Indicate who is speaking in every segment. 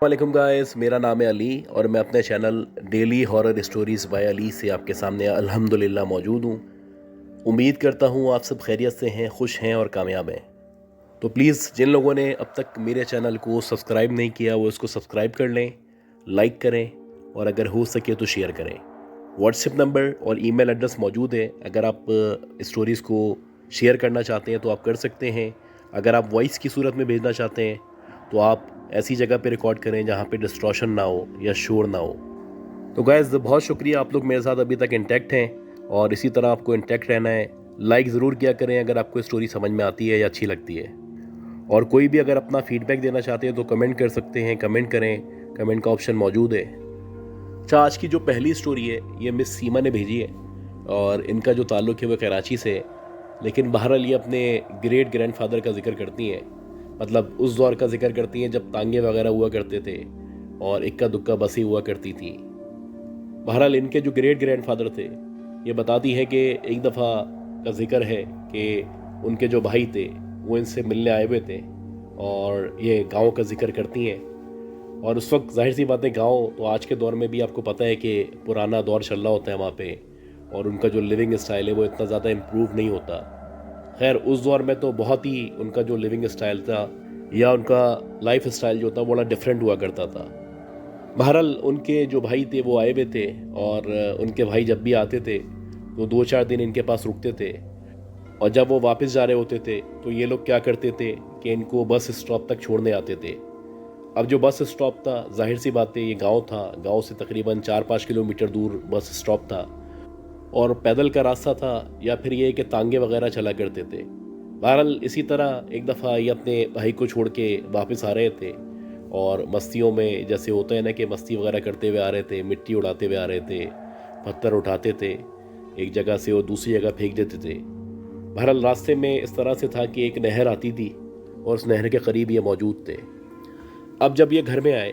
Speaker 1: वालेकुम गाइस, मेरा नाम है अली और मैं अपने channel daily horror stories by Ali से आपके सामने अल्हम्दुलिल्लाह मौजूद हूँ। उम्मीद करता हूँ आप सब खैरियत से हैं, खुश हैं और कामयाब हैं। तो प्लीज़ जिन लोगों ने अब तक मेरे चैनल को सब्सक्राइब नहीं किया वो इसको सब्सक्राइब कर लें, लाइक करें और अगर हो सके तो शेयर करें। व्हाट्सएप नंबर और ईमेल एड्रेस मौजूद है। अगर आप स्टोरीज़ को शेयर करना चाहते हैं तो आप कर सकते हैं। अगर आप वॉइस की सूरत में भेजना चाहते हैं तो आप ऐसी जगह पे रिकॉर्ड करें जहाँ पे डिस्ट्रॉशन ना हो या शोर ना हो। तो गाइस, बहुत शुक्रिया, आप लोग मेरे साथ अभी तक इंटैक्ट हैं और इसी तरह आपको इंटैक्ट रहना है। लाइक ज़रूर किया करें अगर आपको स्टोरी समझ में आती है या अच्छी लगती है। और कोई भी अगर अपना फीडबैक देना चाहते हैं तो कमेंट कर सकते हैं, कमेंट करें, कमेंट का ऑप्शन मौजूद है। अच्छा, आज की जो पहली स्टोरी है ये मिस सीमा ने भेजी है और इनका जो ताल्लुक़ है वो कराची से है, लेकिन बहरहाल ये अपने ग्रेट ग्रैंडफादर का जिक्र करती हैं। मतलब उस दौर का जिक्र करती हैं जब तांगे वगैरह हुआ करते थे और इक्का दुक्का बसें हुआ करती थी। बहरहाल इनके जो ग्रेट ग्रैंडफादर थे ये बताती है कि एक दफ़ा का जिक्र है कि उनके जो भाई थे वो इनसे मिलने आए हुए थे और ये गांव का जिक्र करती हैं। और उस वक्त जाहिर सी बात है, गाँव तो आज के दौर में भी आपको पता है कि पुराना दौर चल रहा होता है वहाँ पे, और उनका जो लिविंग स्टाइल है वो इतना ज़्यादा इम्प्रूव नहीं होता। खैर, उस दौर में तो बहुत ही उनका जो लिविंग स्टाइल था या उनका लाइफ स्टाइल जो था बड़ा डिफरेंट हुआ करता था। बहरहाल उनके जो भाई थे वो आए हुए थे और उनके भाई जब भी आते थे तो 2-4 दिन इनके पास रुकते थे, और जब वो वापस जा रहे होते थे तो ये लोग क्या करते थे कि इनको बस स्टॉप तक छोड़ने आते थे। अब जो बस स्टॉप था, जाहिर सी बात है ये गांव था, गांव से तकरीबन 4-5 किलोमीटर दूर बस स्टॉप था और पैदल का रास्ता था या फिर ये कि तांगे वगैरह चला करते थे। बहरहाल इसी तरह एक दफ़ा ये अपने भाई को छोड़ के वापस आ रहे थे और मस्तियों में जैसे होता है ना कि मस्ती वगैरह करते हुए आ रहे थे, मिट्टी उड़ाते हुए आ रहे थे, पत्थर उठाते थे, एक जगह से वो दूसरी जगह फेंक देते थे। बहरहाल रास्ते में इस तरह से था कि एक नहर आती थी और उस नहर के करीब ये मौजूद थे। अब जब ये घर में आए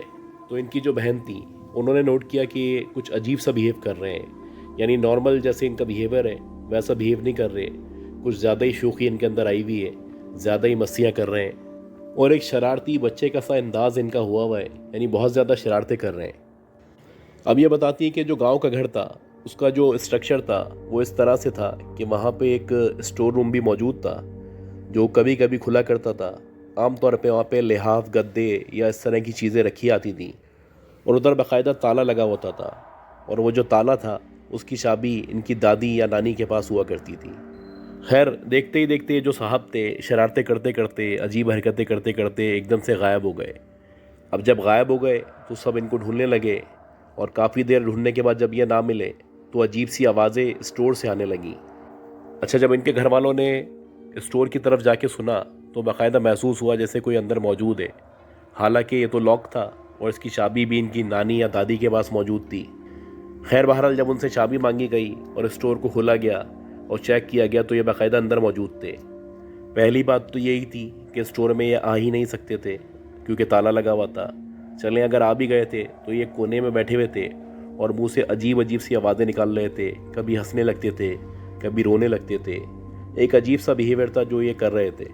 Speaker 1: तो इनकी जो बहन थी उन्होंने नोट किया कि ये कुछ अजीब सा बिहेव कर रहे हैं, यानी नॉर्मल जैसे इनका बिहेवियर है वैसा बिहेव नहीं कर रहे, कुछ ज़्यादा ही शोखी इनके अंदर आई हुई है, ज़्यादा ही मस्तियाँ कर रहे हैं और एक शरारती बच्चे का सा अंदाज इनका हुआ है, यानी बहुत ज़्यादा शरारतें कर रहे हैं। अब ये बताती है कि जो गांव का घर था उसका जो स्ट्रक्चर था वो इस तरह से था कि वहाँ पे एक स्टोर रूम भी मौजूद था जो कभी कभी खुला करता था। आमतौर पे वहाँ पे लिहाफ, गद्दे या इस तरह की चीज़ें रखी आती थी और उधर बाकायदा ताला लगा होता था, और वो जो ताला था उसकी चाबी इनकी दादी या नानी के पास हुआ करती थी। खैर, देखते ही देखते जो साहब थे शरारतें करते करते, अजीब हरकतें करते करते एकदम से गायब हो गए। अब जब गायब हो गए तो सब इनको ढूंढने लगे और काफ़ी देर ढूंढने के बाद जब ये ना मिले तो अजीब सी आवाज़ें स्टोर से आने लगीं। अच्छा, जब इनके घर वालों ने स्टोर की तरफ जाके सुना तो बाकायदा महसूस हुआ जैसे कोई अंदर मौजूद है। हालांकि ये तो लॉक था और इसकी चाबी भी इनकी नानी या दादी के पास मौजूद थी। खैर, बहरहाल जब उनसे चाबी मांगी गई और स्टोर को खोला गया और चेक किया गया तो ये बाकायदा अंदर मौजूद थे। पहली बात तो यही थी कि स्टोर में ये आ ही नहीं सकते थे क्योंकि ताला लगा हुआ था। चलें, अगर आ भी गए थे तो ये कोने में बैठे हुए थे और मुंह से अजीब अजीब सी आवाज़ें निकाल रहे थे, कभी हंसने लगते थे, कभी रोने लगते थे। एक अजीब सा बिहेवियर था जो ये कर रहे थे।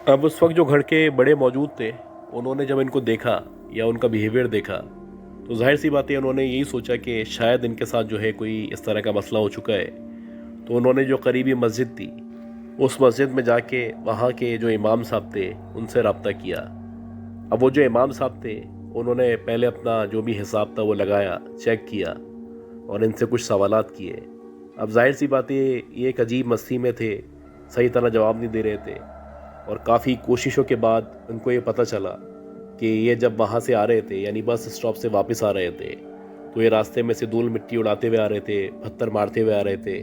Speaker 1: अब उस वक्त जो घर के बड़े मौजूद थे उन्होंने जब इनको देखा या उनका बिहेवियर देखा तो जाहिर सी बात है उन्होंने यही सोचा कि शायद इनके साथ जो है कोई इस तरह का मसला हो चुका है। तो उन्होंने जो करीबी मस्जिद थी उस मस्जिद में जाके वहाँ के जो इमाम साहब थे उनसे रब्ता किया। अब वो जो इमाम साहब थे उन्होंने पहले अपना जो भी हिसाब था वो लगाया, चेक किया और इनसे कुछ सवालात किए। अब जाहिर सी बात है ये एक अजीब मस्ती में थे, सही तरह जवाब नहीं दे रहे थे और काफ़ी कोशिशों के बाद उनको ये पता चला कि ये जब वहाँ से आ रहे थे यानी बस स्टॉप से वापस आ रहे थे तो ये रास्ते में से धूल मिट्टी उड़ाते हुए आ रहे थे, पत्थर मारते हुए आ रहे थे।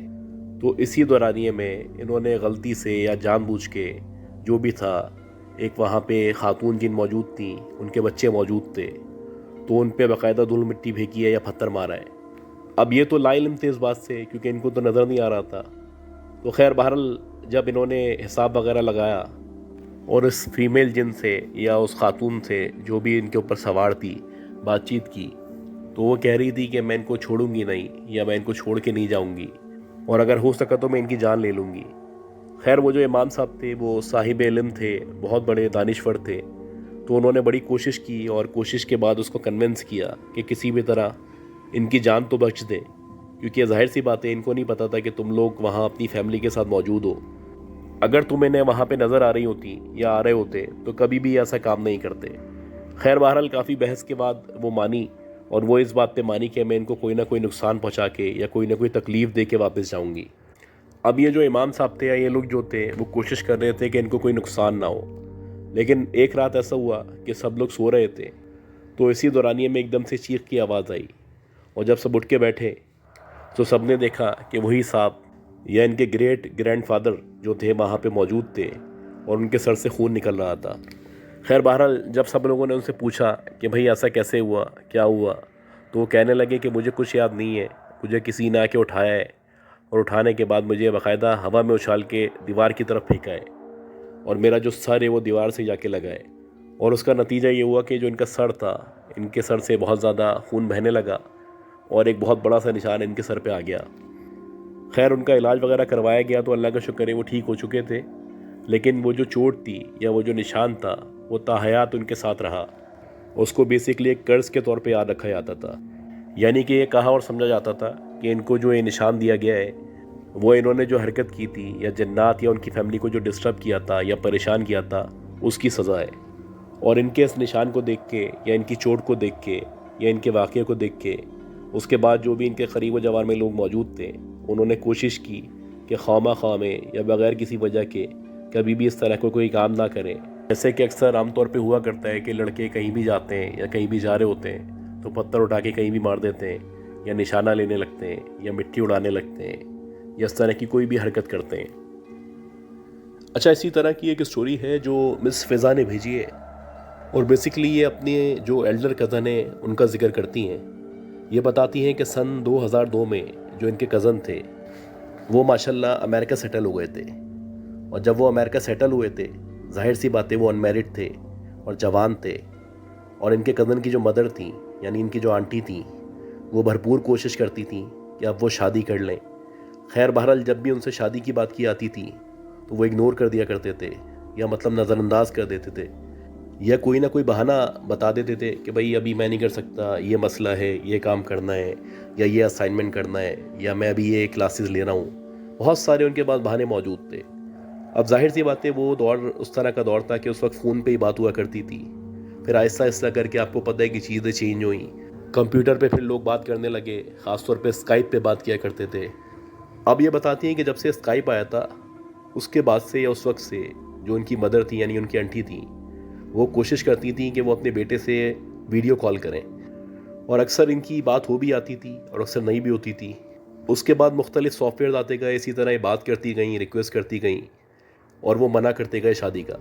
Speaker 1: तो इसी दौरानिए में इन्होंने गलती से या जानबूझ के जो भी था, एक वहाँ पे खातून जिन मौजूद थी उनके बच्चे मौजूद थे तो उन पे बाकायदा धूल मिट्टी फेंकी है या पत्थर मारा है। अब ये तो लाइल्म थे इस बात से क्योंकि इनको तो नज़र नहीं आ रहा था। तो खैर, बहरहाल जब इन्होंने हिसाब वगैरह लगाया और इस फीमेल जिन से या उस खातून से जो भी इनके ऊपर सवार थी बातचीत की तो वो कह रही थी कि मैं इनको छोड़ूंगी नहीं या मैं इनको छोड़ के नहीं जाऊंगी और अगर हो सका तो मैं इनकी जान ले लूँगी। खैर, वो जो इमाम साहब थे वो साहिब इल्म थे, बहुत बड़े दानिश्वर थे तो उन्होंने बड़ी कोशिश की और कोशिश के बाद उसको कन्विंस किया कि किसी भी तरह इनकी जान तो बख्श दे, क्योंकि ज़ाहिर सी बात है इनको नहीं पता था कि तुम लोग वहाँ अपनी फैमिली के साथ मौजूद हो। अगर तुम इन्हें वहाँ पे नज़र आ रही होती या आ रहे होते तो कभी भी ऐसा काम नहीं करते। खैर बहरहाल काफ़ी बहस के बाद वो मानी, और वो इस बात पे मानी कि मैं इनको कोई ना कोई नुकसान पहुँचा के या कोई ना कोई तकलीफ़ दे के वापस जाऊँगी। अब ये जो इमाम साहब थे या ये लोग जो थे वो कोशिश कर रहे थे कि इनको कोई नुकसान ना हो, लेकिन एक रात ऐसा हुआ कि सब लोग सो रहे थे, तो इसी दौरानिए में एकदम से चीख की आवाज़ आई, और जब सब उठ के बैठे तो सब ने देखा कि वही साहब या इनके ग्रेट ग्रैंडफादर जो थे वहाँ पे मौजूद थे और उनके सर से खून निकल रहा था। खैर बहरहाल जब सब लोगों ने उनसे पूछा कि भाई ऐसा कैसे हुआ, क्या हुआ, तो वो कहने लगे कि मुझे कुछ याद नहीं है, मुझे किसी ने आके उठाया है, और उठाने के बाद मुझे बाकायदा हवा में उछाल के दीवार की तरफ फेंका है, और मेरा जो सर है वो दीवार से जाके लगा है, और उसका नतीजा ये हुआ कि जो इनका सर था, इनके सर से बहुत ज़्यादा खून बहने लगा और एक बहुत बड़ा सा निशान इनके सर पे आ गया। खैर उनका इलाज वगैरह करवाया गया तो अल्लाह का शुक्र है वो ठीक हो चुके थे, लेकिन वो जो चोट थी या वो जो निशान था वो ताहयात उनके साथ रहा। उसको बेसिकली एक कर्ज के तौर पे याद रखा जाता था, यानी कि ये कहा और समझा जाता था कि इनको जो ये निशान दिया गया है वो इन्होंने जो हरकत की थी या जन्नात या उनकी फैमिली को जो डिस्टर्ब किया था या परेशान किया था उसकी सज़ा है। और इनके इस निशान को देख के या इनकी चोट को देख के या इनके वाक़े को देख के उसके बाद जो भी इनके करीब जवार में लोग मौजूद थे उन्होंने कोशिश की कि खामा में या बग़ैर किसी वजह के कभी भी इस तरह को कोई काम ना करें। जैसे कि अक्सर आमतौर पे हुआ करता है कि लड़के कहीं भी जाते हैं या कहीं भी जा रहे होते हैं तो पत्थर उठा के कहीं भी मार देते हैं या निशाना लेने लगते हैं या मिट्टी उड़ाने लगते हैं या इस तरह की कोई भी हरकत करते हैं। अच्छा, इसी तरह की एक स्टोरी है जो मिस फ़िज़ा ने भेजी है, और बेसिकली ये अपने जो एल्डर कज़न है उनका जिक्र करती हैं। ये बताती हैं कि सन 2002 में जो इनके कज़न थे वो माशाल्लाह अमेरिका सेटल हो गए थे, और जब वो अमेरिका सेटल हुए थे जाहिर सी बात है वो अनमैरिड थे और जवान थे, और इनके कज़न की जो मदर थी यानी इनकी जो आंटी थी वो भरपूर कोशिश करती थी कि अब वो शादी कर लें। खैर बहरहाल जब भी उनसे शादी की बात की आती थी तो वो इग्नोर कर दिया करते थे या मतलब नज़रअंदाज कर देते थे, या कोई ना कोई बहाना बता देते थे कि भाई अभी मैं नहीं कर सकता, ये मसला है, ये काम करना है या ये असाइनमेंट करना है या मैं अभी ये क्लासेस ले रहा हूँ। बहुत सारे उनके पास बहाने मौजूद थे। अब जाहिर सी बात है वो दौर उस तरह का दौर था कि उस वक्त फ़ोन पे ही बात हुआ करती थी। फिर आहिस्ता आहिस्ता करके आपको पता है कि चीज़ें चेंज हुई, कंप्यूटर पे फिर लोग बात करने लगे, ख़ासतौर पे स्काइप पे बात किया करते थे। अब ये बताती हैं कि जब से स्काइप आया था उसके बाद से या उस वक्त से जो उनकी मदर थी यानी उनकी आंटी थी वो कोशिश करती थी कि वो अपने बेटे से वीडियो कॉल करें, और अक्सर इनकी बात हो भी आती थी और अक्सर नहीं भी होती थी। उसके बाद मुख्तलिफ सॉफ्टवेयर आते गए, इसी तरह ये बात करती गई, रिक्वेस्ट करती गई और वो मना करते गए शादी का।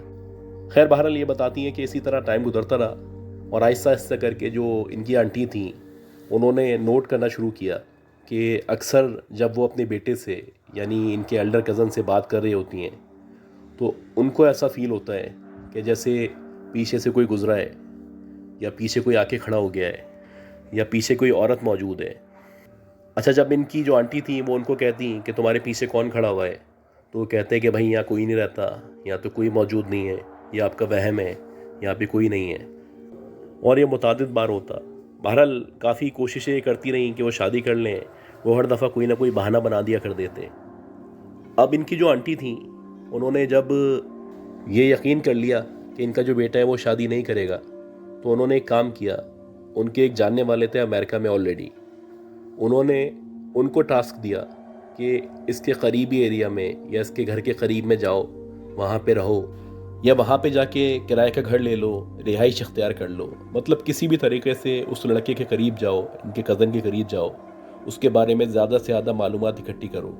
Speaker 1: खैर बहरहाल ये बताती हैं कि इसी तरह टाइम गुजरता रहा, और आहिस्ता आहिस्ता करके जो इनकी आंटी थी उन्होंने नोट करना शुरू किया कि अक्सर जब वो अपने बेटे से यानी इनके एल्डर कज़न से बात कर रही होती हैं तो उनको ऐसा फ़ील होता है कि जैसे पीछे से कोई गुजरा है या पीछे कोई आके खड़ा हो गया है या पीछे कोई औरत मौजूद है। अच्छा, जब इनकी जो आंटी थी वो उनको कहती कि तुम्हारे पीछे कौन खड़ा हुआ है, तो वो कहते हैं कि भाई यहाँ कोई नहीं रहता, यहाँ तो कोई मौजूद नहीं है, ये आपका वहम है, यहाँ पे कोई नहीं है। और ये मुतादिद बार होता। बहरहाल काफ़ी कोशिशें करती रहीं कि वो शादी कर लें, वो हर दफ़ा कोई ना कोई बहाना बना दिया कर देते। अब इनकी जो आंटी थी उन्होंने जब ये यकीन कर लिया कि इनका जो बेटा है वो शादी नहीं करेगा तो उन्होंने एक काम किया। उनके एक जानने वाले थे अमेरिका में ऑलरेडी, उन्होंने उनको टास्क दिया कि इसके करीबी एरिया में या इसके घर के करीब में जाओ, वहाँ पे रहो, या वहाँ पे जाके किराए का घर ले लो, रिहाइश अख्तियार कर लो, मतलब किसी भी तरीके से उस लड़के के करीब जाओ, इनके कज़न के करीब जाओ, उसके बारे में ज़्यादा से ज़्यादा मालूमात इकट्ठी करो।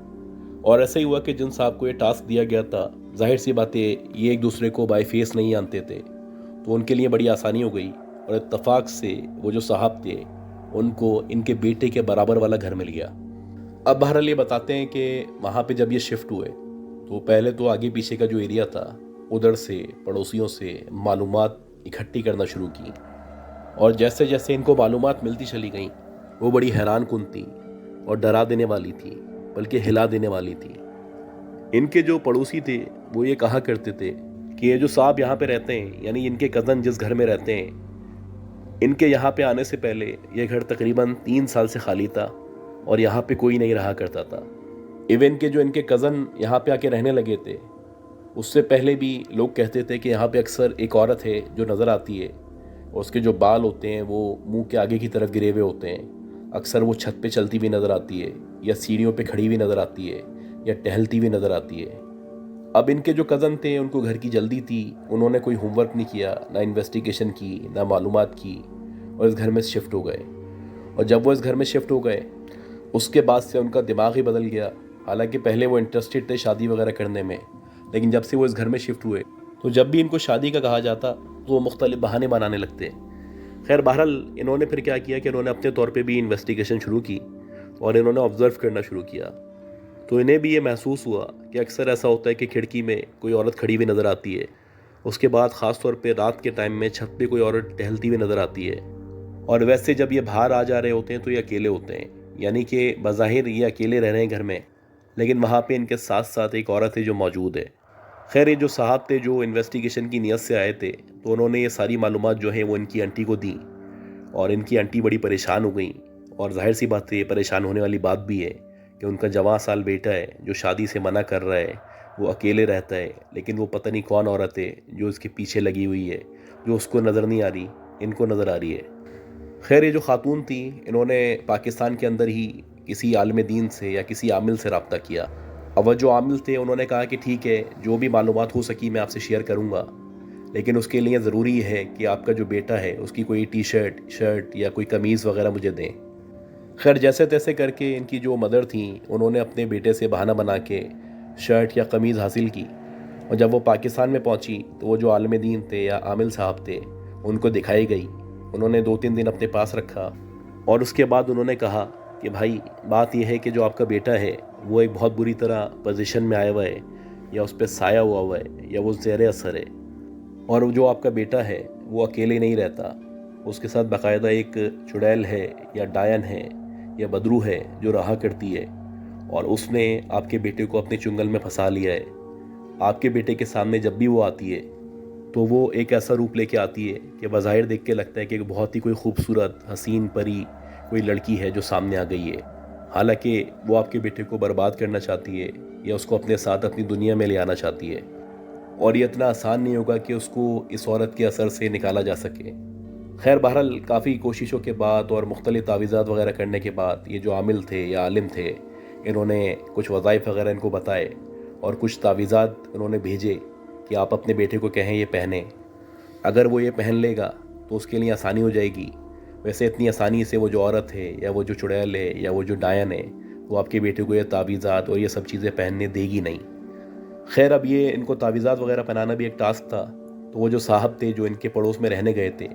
Speaker 1: और ऐसा ही हुआ कि जिन साहब को ये टास्क दिया गया था, जाहिर सी बात है ये एक दूसरे को बाय फेस नहीं जानते थे, तो उनके लिए बड़ी आसानी हो गई, और इत्तफाक से वो जो साहब थे उनको इनके बेटे के बराबर वाला घर मिल गया। अब बहरहाल ये बताते हैं कि वहाँ पे जब ये शिफ्ट हुए तो पहले तो आगे पीछे का जो एरिया था उधर से पड़ोसियों से मालूमात इकट्ठी करना शुरू की, और जैसे जैसे इनको मालूमात मिलती चली गई वो बड़ी हैरान कुन थी और डरा देने वाली थी, बल्कि हिला देने वाली थी। इनके जो पड़ोसी थे वो ये कहा करते थे कि ये जो साहब यहाँ पे रहते हैं, यानी इनके कज़न जिस घर में रहते हैं, इनके यहाँ पे आने से पहले ये घर तकरीबन 3 साल से खाली था और यहाँ पे कोई नहीं रहा करता था। इवन के जो इनके कज़न यहाँ पे आके रहने लगे थे, उससे पहले भी लोग कहते थे कि यहाँ पे अक्सर एक औरत है जो नज़र आती है और उसके जो बाल होते हैं वो मुंह के आगे की तरफ गिरे हुए होते हैं। अक्सर वो छत पे चलती हुई नज़र आती है या सीढ़ियों पे खड़ी हुई नज़र आती है या टहलती हुई नज़र आती है। अब इनके जो कज़न थे उनको घर की जल्दी थी, उन्होंने कोई होमवर्क नहीं किया, ना इन्वेस्टिगेशन की, ना मालूमात की और इस घर में शिफ्ट हो गए। और जब वो इस घर में शिफ्ट हो गए उसके बाद से उनका दिमाग ही बदल गया। हालांकि पहले वो इंटरेस्टेड थे शादी वगैरह करने में, लेकिन जब से वो इस घर में शिफ्ट हुए तो जब भी इनको शादी का कहा जाता तो वो मुख्तलिफ बहाने बनाने लगते। खैर बहरहाल इन्होंने फिर क्या किया कि इन्होंने अपने तौर पे भी इन्वेस्टिगेशन शुरू की और इन्होंने ऑब्ज़र्व करना शुरू किया। तो इन्हें भी ये महसूस हुआ कि अक्सर ऐसा होता है कि खिड़की में कोई औरत खड़ी हुई नज़र आती है। उसके बाद ख़ास तौर पे रात के टाइम में छत पे कोई औरत टहलती हुई नज़र आती है। और वैसे जब ये बाहर आ जा रहे होते हैं तो ये अकेले होते हैं, यानी कि बज़ाहिर ये अकेले रह रहे हैं घर में, लेकिन वहाँ पे इनके साथ साथ एक औरत है जो मौजूद है। खैर ये जो साहब थे जो इन्वेस्टिगेशन की नीयत से आए थे, तो उन्होंने ये सारी मालूमात जो हैं वो इनकी आंटी को दी और इनकी आंटी बड़ी परेशान हो गई। और जाहिर सी बात है, ये परेशान होने वाली बात भी है कि उनका जवां साल बेटा है जो शादी से मना कर रहा है, वो अकेले रहता है, लेकिन वो पता नहीं कौन औरत है जो उसके पीछे लगी हुई है, जो उसको नज़र नहीं आ रही, इनको नज़र आ रही है। खैर ये जो खातून थी, इन्होंने पाकिस्तान के अंदर ही किसी आलिम दीन से या किसी आमिल से रब्ता किया। अब वह जो आमिल थे उन्होंने कहा कि ठीक है, जो भी मालूमात हो सकी मैं आपसे शेयर करूँगा, लेकिन उसके लिए ज़रूरी है कि आपका जो बेटा है उसकी कोई टी शर्ट, शर्ट या कोई कमीज़ वगैरह मुझे दें। खैर जैसे तैसे करके इनकी जो मदर थी उन्होंने अपने बेटे से बहाना बना के शर्ट या कमीज़ हासिल की और जब वो पाकिस्तान में पहुंची तो वो जो आलिम दीन थे या आमिल साहब थे उनको दिखाई गई। उन्होंने 2-3 दिन अपने पास रखा और उसके बाद उन्होंने कहा कि भाई बात यह है कि जो आपका बेटा है वो एक बहुत बुरी तरह पोजीशन में आया हुआ है, या उस पर साया हुआ है, या वो ज़ेर असर है। और जो आपका बेटा है वो अकेले नहीं रहता, उसके साथ बाकायदा एक चुड़ैल है या डायन है या बदरू है जो रहा करती है, और उसने आपके बेटे को अपने चुंगल में फंसा लिया है। आपके बेटे के सामने जब भी वो आती है तो वो एक ऐसा रूप लेके आती है कि बज़ाहिर देख के लगता है कि बहुत ही कोई खूबसूरत हसीन परी कोई लड़की है जो सामने आ गई है। हालांकि वो आपके बेटे को बर्बाद करना चाहती है या उसको अपने साथ अपनी दुनिया में ले आना चाहती है, और ये इतना आसान नहीं होगा कि उसको इस औरत के असर से निकाला जा सके। खैर बहरहाल काफ़ी कोशिशों के बाद और मुख्तलिफ तावीज़ात वगैरह करने के बाद ये जो आमिल थे या आलिम थे, इन्होंने कुछ वज़ाइफ वगैरह इनको बताए और कुछ तावीज़ात उन्होंने भेजे कि आप अपने बेटे को कहें ये पहने, अगर वो ये पहन लेगा तो उसके लिए आसानी हो जाएगी। वैसे इतनी आसानी से वो जो औरत है या वो जो चुड़ैल है या वो जो डायन है वो आपके बेटे को ये तावीज़ात और ये सब चीज़ें पहनने देगी नहीं। खैर अब ये इनको तावीज़ात वगैरह पहनाना भी एक टास्क था। तो वो जो साहब थे जो इनके पड़ोस में रहने गए थे,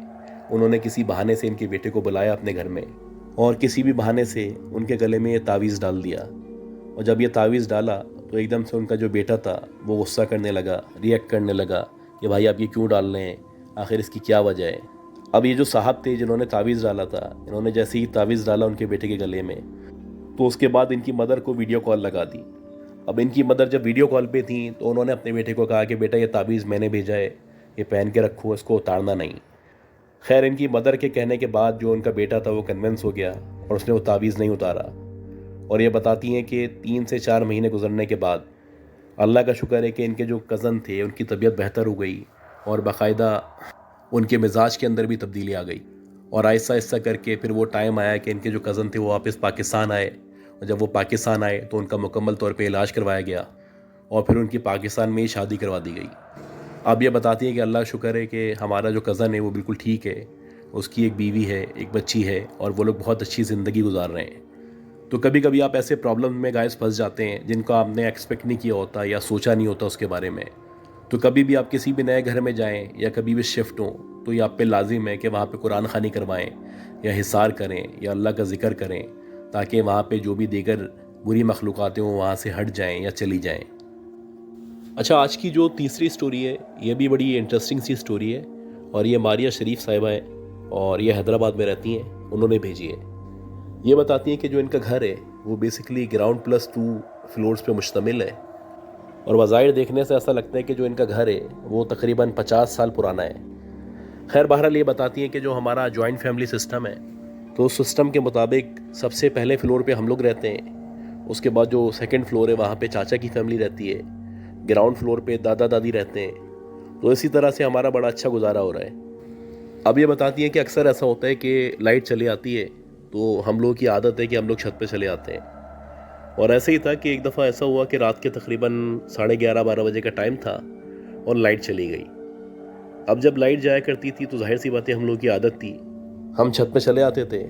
Speaker 1: उन्होंने किसी बहाने से इनके बेटे को बुलाया अपने घर में और किसी भी बहाने से उनके गले में ये तावीज़ डाल दिया। और जब ये तावीज़ डाला तो एकदम से उनका जो बेटा था वो गुस्सा करने लगा, रिएक्ट करने लगा कि भाई आप ये क्यों डाल रहे हैं, आखिर इसकी क्या वजह है। अब ये जो साहब थे जिन्होंने तावीज़ डाला था, इन्होंने जैसे ही तावीज़ डाला उनके बेटे के गले में, तो उसके बाद इनकी मदर को वीडियो कॉल लगा दी। अब इनकी मदर जब वीडियो कॉल पे थी तो उन्होंने अपने बेटे को कहा कि बेटा ये तावीज़ मैंने भेजा है, ये पहन के रखो, इसको उतारना नहीं। खैर इनकी मदर के कहने के बाद जो उनका बेटा था वो कन्विंस हो गया और उसने वो तावीज़ नहीं उतारा। और ये बताती हैं कि 3 से 4 महीने गुजरने के बाद अल्लाह का शुक्र है कि इनके जो कज़न थे उनकी तबीयत बेहतर हो गई और बाकायदा उनके मिजाज के अंदर भी तब्दीली आ गई। और आहिस्ता आहिस्ता करके फिर वो टाइम आया कि इनके जो कज़न थे वो वापस पाकिस्तान आए, और जब वो पाकिस्तान आए तो उनका मुकम्मल तौर पे इलाज करवाया गया और फिर उनकी पाकिस्तान में ही शादी करवा दी गई। अब ये बताती है कि अल्लाह का शुक्र है कि हमारा जो कज़न है वो बिल्कुल ठीक है, उसकी एक बीवी है, एक बच्ची है और वो लोग बहुत अच्छी ज़िंदगी गुजार रहे हैं। तो कभी कभी आप ऐसे प्रॉब्लम में गाइस फंस जाते हैं जिनको आपने एक्सपेक्ट नहीं किया होता या सोचा नहीं होता उसके बारे में। तो कभी भी आप किसी भी नए घर में जाएं या कभी भी शिफ्ट हों तो ये आप पे लाजिम है कि वहाँ पे कुरान ख़ानी करवाएं या हिसार करें या अल्लाह का ज़िक्र करें, ताकि वहाँ पे जो भी दीगर बुरी मखलूक़ातें हों वहाँ से हट जाएं या चली जाएं। अच्छा, आज की जो तीसरी स्टोरी है ये भी बड़ी इंटरेस्टिंग सी स्टोरी है और ये मारिया शरीफ साहिबा है और ये हैदराबाद में रहती हैं, उन्होंने भेजी है। ये बताती हैं कि जो इनका घर है वो बेसिकली ग्राउंड +2 फ्लोर्स पे मुश्तमिल है और वज़ाहिर देखने से ऐसा लगता है कि जो इनका घर है वो तकरीबन 50 साल पुराना है। खैर बहरहाल ये बताती हैं कि जो हमारा जॉइंट फैमिली सिस्टम है, तो उस सिस्टम के मुताबिक सबसे पहले फ्लोर पे हम लोग रहते हैं, उसके बाद जो सेकंड फ्लोर है वहाँ पे चाचा की फैमिली रहती है, ग्राउंड फ्लोर पे दादा दादी रहते हैं। तो इसी तरह से हमारा बड़ा अच्छा गुजारा हो रहा है। अब ये बताती हैं कि अक्सर ऐसा होता है कि लाइट चली आती है तो हम लोगों की आदत है कि हम लोग छत पे चले आते हैं। और ऐसे ही था कि एक दफ़ा ऐसा हुआ कि रात के तकरीबन 11:30-12 बजे का टाइम था और लाइट चली गई। अब जब लाइट जाया करती थी तो जाहिर सी बातें हम लोगों की आदत थी, हम छत पे चले आते थे।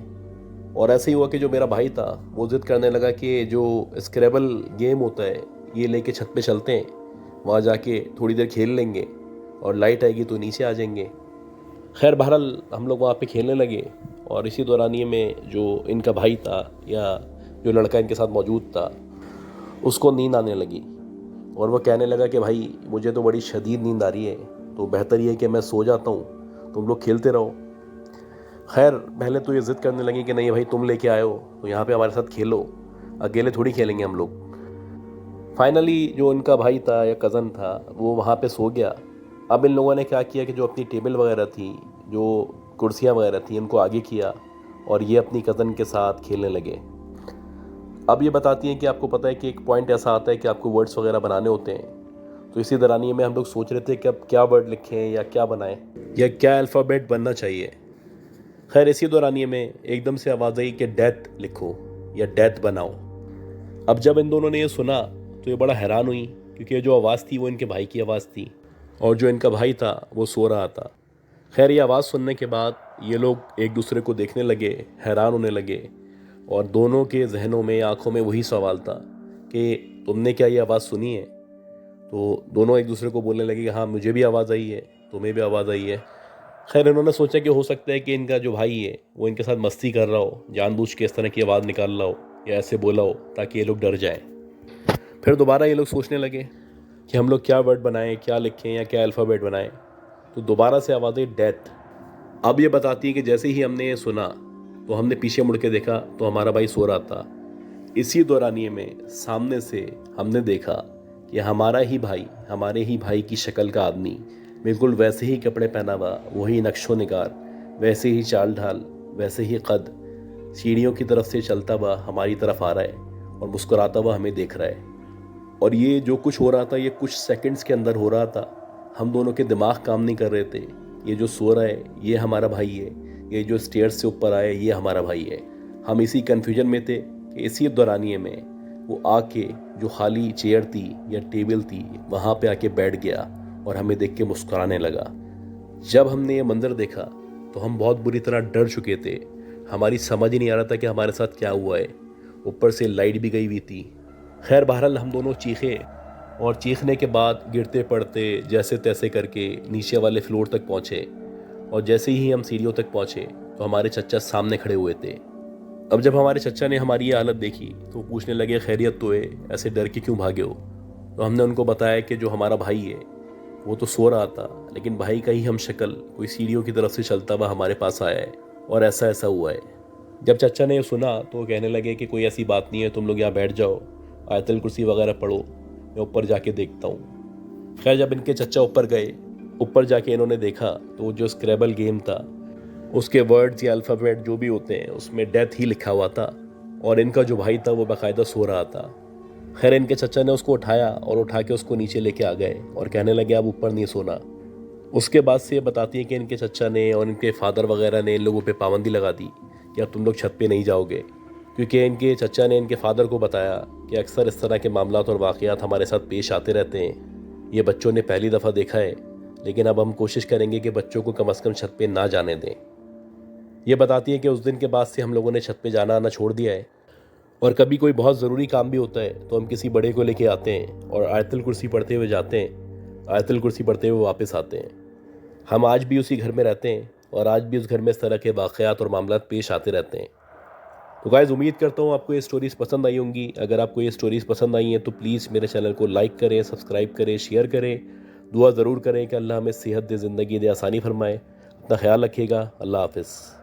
Speaker 1: और ऐसे ही हुआ कि जो मेरा भाई था वो ज़िद करने लगा कि जो स्क्रैबल गेम होता है ये लेके छत पे चलते हैं, वहाँ जाके थोड़ी देर खेल लेंगे और लाइट आएगी तो नीचे आ जाएंगे। खैर बहरहाल हम लोग वहाँ पे खेलने लगे और इसी दौरानिए में जो इनका भाई था या जो लड़का इनके साथ मौजूद था उसको नींद आने लगी और वह कहने लगा कि भाई मुझे तो बड़ी शदीद नींद आ रही है, तो बेहतर ये है कि मैं सो जाता हूँ, तुम लोग खेलते रहो। खैर पहले तो ये ज़िद करने लगी कि नहीं भाई तुम लेके आए हो तो यहाँ पे हमारे साथ खेलो, अकेले थोड़ी खेलेंगे हम लोग। फाइनली जो इनका भाई था या कज़न था वो वहाँ पे सो गया। अब इन लोगों ने क्या किया कि जो अपनी टेबल वगैरह थी, जो कुर्सियाँ वगैरह थी, उनको आगे किया और ये अपनी कज़न के साथ खेलने लगे। अब ये बताती हैं कि आपको पता है कि एक पॉइंट ऐसा आता है कि आपको वर्ड्स वगैरह बनाने होते हैं, तो इसी दौरानिए में हम लोग सोच रहे थे कि अब क्या वर्ड लिखें या क्या बनाएं या क्या अल्फ़ाबेट बनना चाहिए। खैर इसी दौरानिए में एकदम से आवाज़ आई कि डेथ लिखो या डेथ बनाओ। अब जब इन दोनों ने ये सुना तो ये बड़ा हैरान हुई, क्योंकि ये जो आवाज़ थी वो इनके भाई की आवाज़ थी और जो इनका भाई था वो सो रहा था। खैर ये आवाज़ सुनने के बाद ये लोग एक दूसरे को देखने लगे, हैरान होने लगे और दोनों के जहनों में, आंखों में वही सवाल था कि तुमने क्या ये आवाज़ सुनी है? तो दोनों एक दूसरे को बोलने लगे कि हाँ मुझे भी आवाज़ आई है, तुम्हें भी आवाज़ आई है। खैर इन्होंने सोचा कि हो सकता है कि इनका जो भाई है वो इनके साथ मस्ती कर रहा हो, जानबूझ के इस तरह की आवाज़ निकाल रहा हो या ऐसे बोला हो ताकि ये लोग डर जाएं। फिर दोबारा ये लोग सोचने लगे कि हम लोग क्या वर्ड बनाएं, क्या लिखें या क्या अल्फ़ाबेट बनाएं। तो दोबारा से आवाज़ आई डेथ। अब ये बताती है कि जैसे ही हमने ये सुना तो हमने पीछे मुड़ के देखा तो हमारा भाई सो रहा था। इसी दौरानिए में सामने से हमने देखा कि हमारा ही भाई, हमारे ही भाई की शक्ल का आदमी, बिल्कुल वैसे ही कपड़े पहना हुआ, वही नक्शो निगार, वैसे ही चाल ढाल, वैसे ही कद, सीढ़ियों की तरफ से चलता हुआ हमारी तरफ आ रहा है और मुस्कुराता हुआ हमें देख रहा है। और ये जो कुछ हो रहा था ये कुछ सेकंड्स के अंदर हो रहा था। हम दोनों के दिमाग काम नहीं कर रहे थे। ये जो सो रहा है ये हमारा भाई है, ये जो स्टेयर्स से ऊपर आया ये हमारा भाई है। हम इसी कन्फ्यूजन में थे कि इसी दौरानिए में वो आके जो खाली चेयर थी या टेबल थी वहाँ पे आके बैठ गया और हमें देख के मुस्कुराने लगा। जब हमने ये मंजर देखा तो हम बहुत बुरी तरह डर चुके थे। हमारी समझ ही नहीं आ रहा था कि हमारे साथ क्या हुआ है। ऊपर से लाइट भी गई हुई थी। खैर बहरहाल हम दोनों चीखे और चीखने के बाद गिरते पड़ते जैसे तैसे करके नीचे वाले फ्लोर तक पहुँचे। और जैसे ही हम सीढ़ियों तक पहुँचे तो हमारे चचा सामने खड़े हुए थे। अब जब हमारे चचा ने हमारी ये हालत देखी तो पूछने लगे खैरियत तो है, ऐसे डर के क्यों भागे हो? तो हमने उनको बताया कि जो हमारा भाई है वो तो सो रहा था, लेकिन भाई का ही हम शक्ल कोई सीढ़ियों की तरफ से चलता हुआ हमारे पास आया है और ऐसा ऐसा हुआ है। जब चचा ने ये सुना तो कहने लगे कि कोई ऐसी बात नहीं है, तुम लोग यहाँ बैठ जाओ, आयतल कुर्सी वगैरह पढ़ो, मैं ऊपर जाके देखता हूँ। खैर जब इनके चचा ऊपर गए, ऊपर जाके इन्होंने देखा तो जो स्क्रैबल गेम था उसके वर्ड्स या अल्फ़ाबेट जो भी होते हैं उसमें डेथ ही लिखा हुआ था और इनका जो भाई था वो बाकायदा सो रहा था। खैर इनके चचा ने उसको उठाया और उठा के उसको नीचे लेके आ गए और कहने लगे अब ऊपर नहीं सोना। उसके बाद से ये बताती है कि इनके चचा ने और इनके फादर वगैरह ने इन लोगों पे पाबंदी लगा दी कि अब तुम लोग छत पे नहीं जाओगे, क्योंकि इनके चचा ने इनके फादर को बताया कि अक्सर इस तरह के मामलात और वाक़यात हमारे साथ पेश आते रहते हैं। ये बच्चों ने पहली दफ़ा देखा है, लेकिन अब हम कोशिश करेंगे कि बच्चों को कम से कम छत पे ना जाने दें। ये बताती है कि उस दिन के बाद से हम लोगों ने छत पे जाना आना छोड़ दिया है और कभी कोई बहुत ज़रूरी काम भी होता है तो हम किसी बड़े को लेके आते हैं और आयतल कुर्सी पढ़ते हुए जाते हैं, आयतल कुर्सी पढ़ते हुए वापस आते हैं। हम आज भी उसी घर में रहते हैं और आज भी उस घर में इस तरह के वाक़यात और मामलात पेश आते रहते हैं। तो गाइस उम्मीद करता हूँ आपको ये स्टोरीज़ पसंद आई होंगी। अगर आपको ये स्टोरीज़ पसंद आई हैं तो प्लीज़ मेरे चैनल को लाइक करें, सब्सक्राइब करें, शेयर करें। दुआ ज़रूर करें कि अल्लाह हमें सेहत दे, ज़िंदगी दे, आसानी फरमाए। अपना ख्याल रखिएगा। अल्लाह हाफ़िज़।